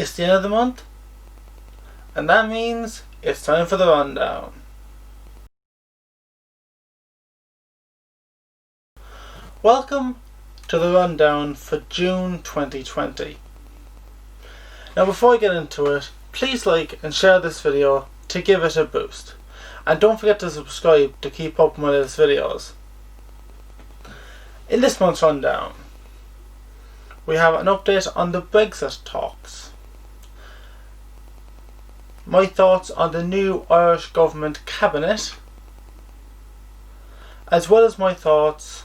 It's the end of the month, and that means it's time for the rundown. Welcome to the rundown for June 2020. Now before I get into it, please like and share this video to give it a boost. And don't forget to subscribe to keep up with my latest videos. In this month's rundown, we have an update on the Brexit talks, my thoughts on the new Irish Government Cabinet, as well as my thoughts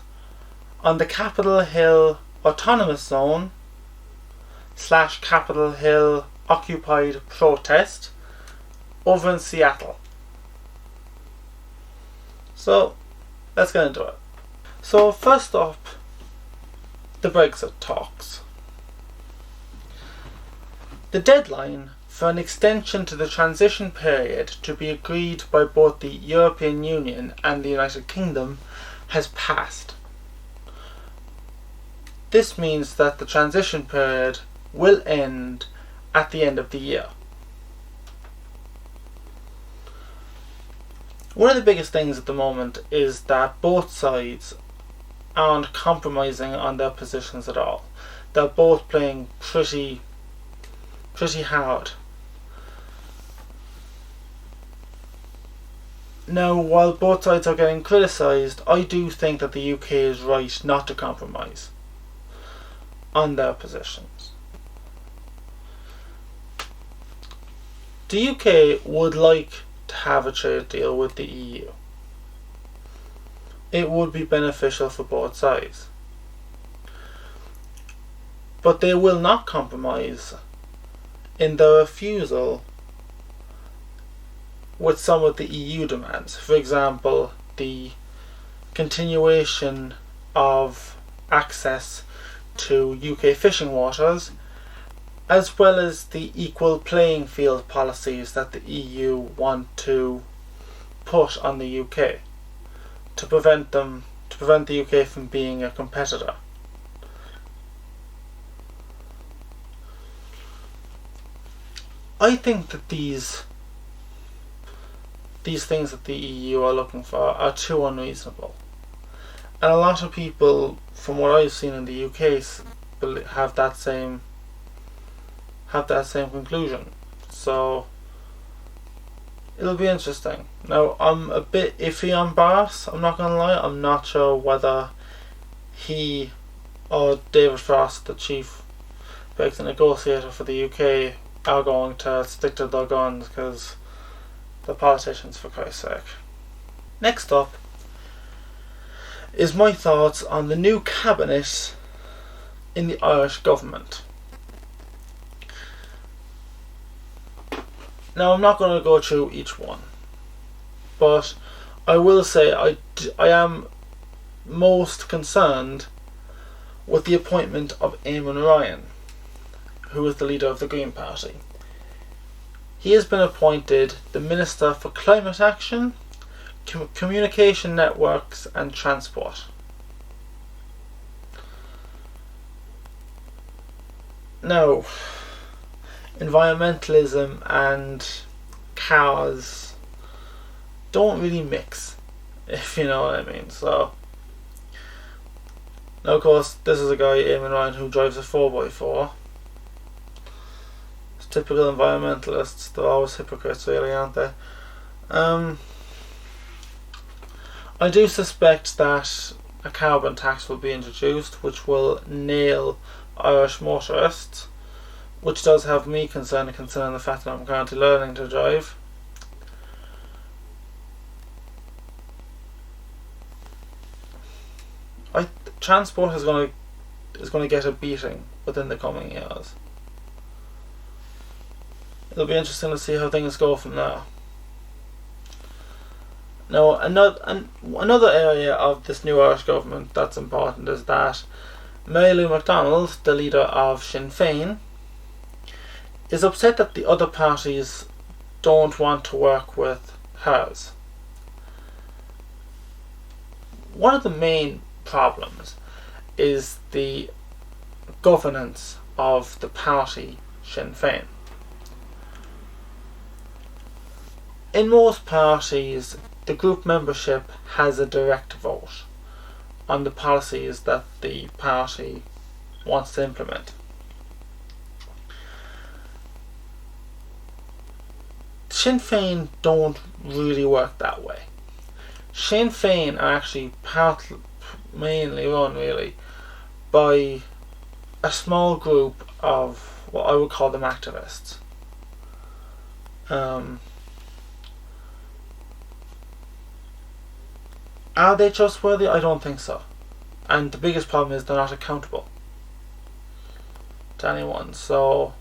on the Capitol Hill Autonomous Zone / Capitol Hill occupied protest over in Seattle. So let's get into it. So first up, the Brexit talks. The deadline for an extension to the transition period to be agreed by both the European Union and the United Kingdom has passed. This means that the transition period will end at the end of the year. One of the biggest things at the moment is that both sides aren't compromising on their positions at all. They're both playing pretty hard. Now, while both sides are getting criticised, I do think that the UK is right not to compromise on their positions. The UK would like to have a trade deal with the EU. It would be beneficial for both sides. But they will not compromise in their refusal with some of the EU demands. For example, the continuation of access to UK fishing waters, as well as the equal playing field policies that the EU want to put on the UK to prevent the UK from being a competitor. I think that these things that the EU are looking for are too unreasonable, and a lot of people, from what I've seen in the UK, have that same conclusion. So it'll be interesting. Now, I'm a bit iffy on Boris, I'm not gonna lie. I'm not sure whether he or David Frost, the chief Brexit negotiator for the UK, are going to stick to their guns, because they're politicians, for Christ's sake. Next up is my thoughts on the new cabinet in the Irish government. Now, I'm not going to go through each one, but I will say I am most concerned with the appointment of Eamon Ryan, who is the leader of the Green Party. He has been appointed the Minister for Climate Action, Communication Networks and Transport. Now, environmentalism and cars don't really mix, if you know what I mean. So, now of course, this is a guy, Eamon Ryan, who drives a 4x4. It's typical environmentalists. They're always hypocrites, really, aren't they? I do suspect that a carbon tax will be introduced, which will nail Irish motorists, which does have me concerned, considering the fact that I'm currently learning to drive. Transport is going to get a beating within the coming years. It'll be interesting to see how things go from there. Now, another area of this new Irish government that's important is that Mary Lou McDonald, the leader of Sinn Féin, is upset that the other parties don't want to work with hers. One of the main problems is the governance of the party Sinn Féin. In most parties, the group membership has a direct vote on the policies that the party wants to implement. Sinn Féin don't really work that way. Sinn Féin are actually mainly run really by a small group of what I would call them activists. Are they trustworthy? I don't think so. And the biggest problem is they're not accountable to anyone. So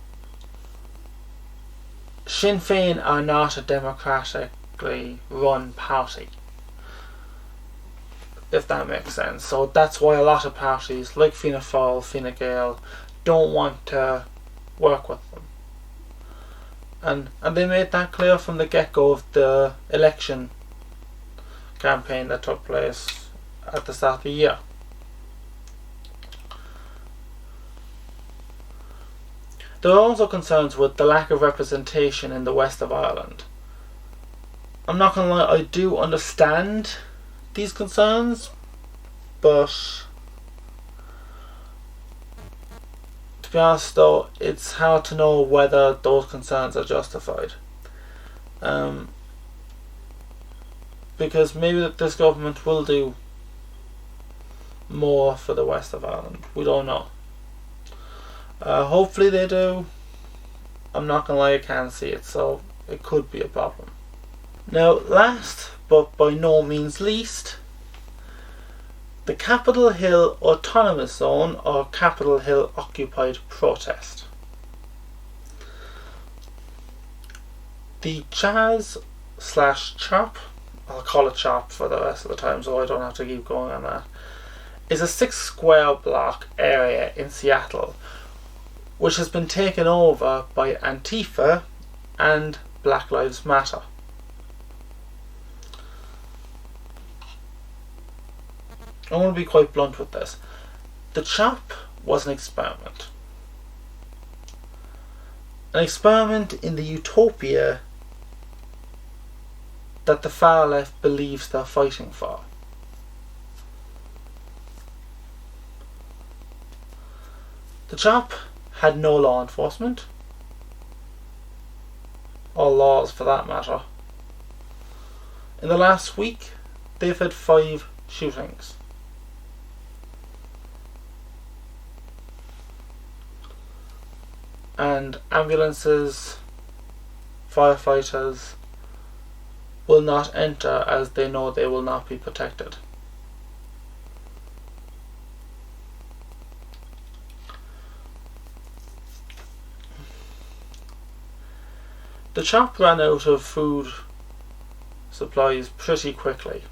Sinn Féin are not a democratically run party, if that makes sense. So that's why a lot of parties like Fianna Fáil, Fine Gael don't want to work with them. And they made that clear from the get-go of the election campaign that took place at the start of the year. There are also concerns with the lack of representation in the west of Ireland. I'm not going to lie, I do understand these concerns, but to be honest though, it's hard to know whether those concerns are justified. Because maybe this government will do more for the west of Ireland. We don't know. Hopefully they do. I'm not gonna lie, I can't see it, so it could be a problem. Now, last but by no means least, the Capitol Hill Autonomous Zone or Capitol Hill Occupied Protest. The Chaz/Chop, I'll call it Chop for the rest of the time so I don't have to keep going on that, is a 6 square block area in Seattle which has been taken over by Antifa and Black Lives Matter. I'm going to be quite blunt with this. The CHOP was an experiment. An experiment in the utopia that the far left believes they're fighting for. The CHOP had no law enforcement, or laws for that matter. In the last week, they've had 5 shootings. And ambulances, firefighters will not enter as they know they will not be protected. The CHOP ran out of food supplies pretty quickly.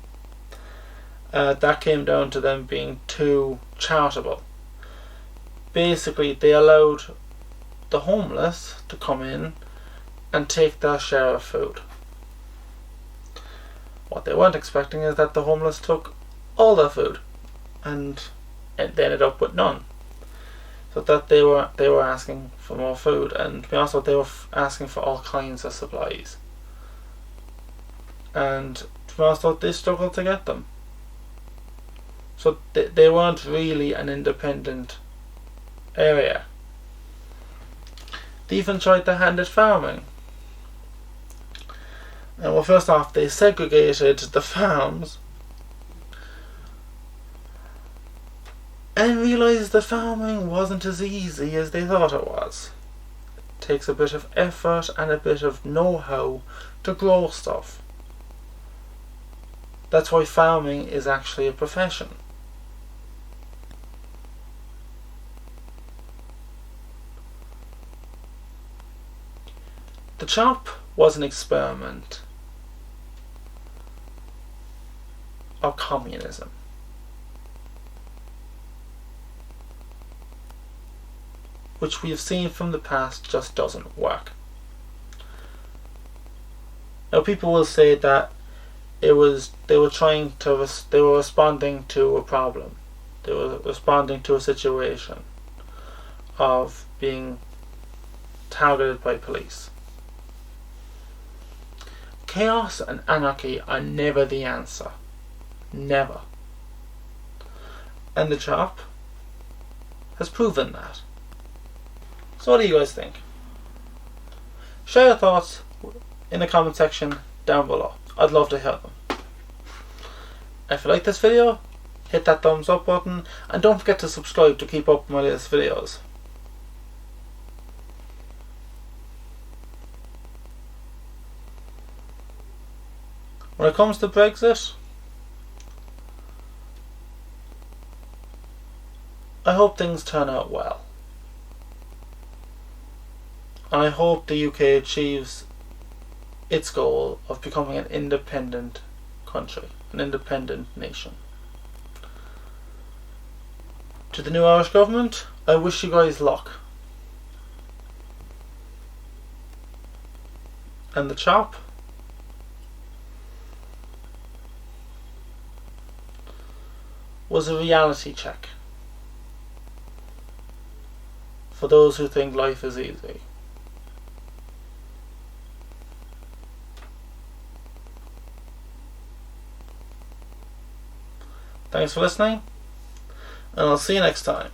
That came down to them being too charitable. Basically, they allowed the homeless to come in and take their share of food. What they weren't expecting is that the homeless took all their food and they ended up with none. So that they were asking for more food, and to be honest, they were asking for all kinds of supplies. And to be honest, they struggled to get them. So they weren't really an independent area. They even tried to hand it farming. And well, first off, they segregated the farms and realised that farming wasn't as easy as they thought it was. It takes a bit of effort and a bit of know-how to grow stuff. That's why farming is actually a profession. The CHOP was an experiment of communism. Which we have seen from the past just doesn't work. Now people will say that they were responding to a problem. They were responding to a situation of being targeted by police. Chaos and anarchy are never the answer. Never. And the chop has proven that. So what do you guys think? Share your thoughts in the comment section down below. I'd love to hear them. If you like this video, hit that thumbs up button and don't forget to subscribe to keep up with my latest videos. When it comes to Brexit, I hope things turn out well. And I hope the UK achieves its goal of becoming an independent country, an independent nation. To the new Irish government, I wish you guys luck. And the chop was a reality check for those who think life is easy. Thanks for listening, and I'll see you next time.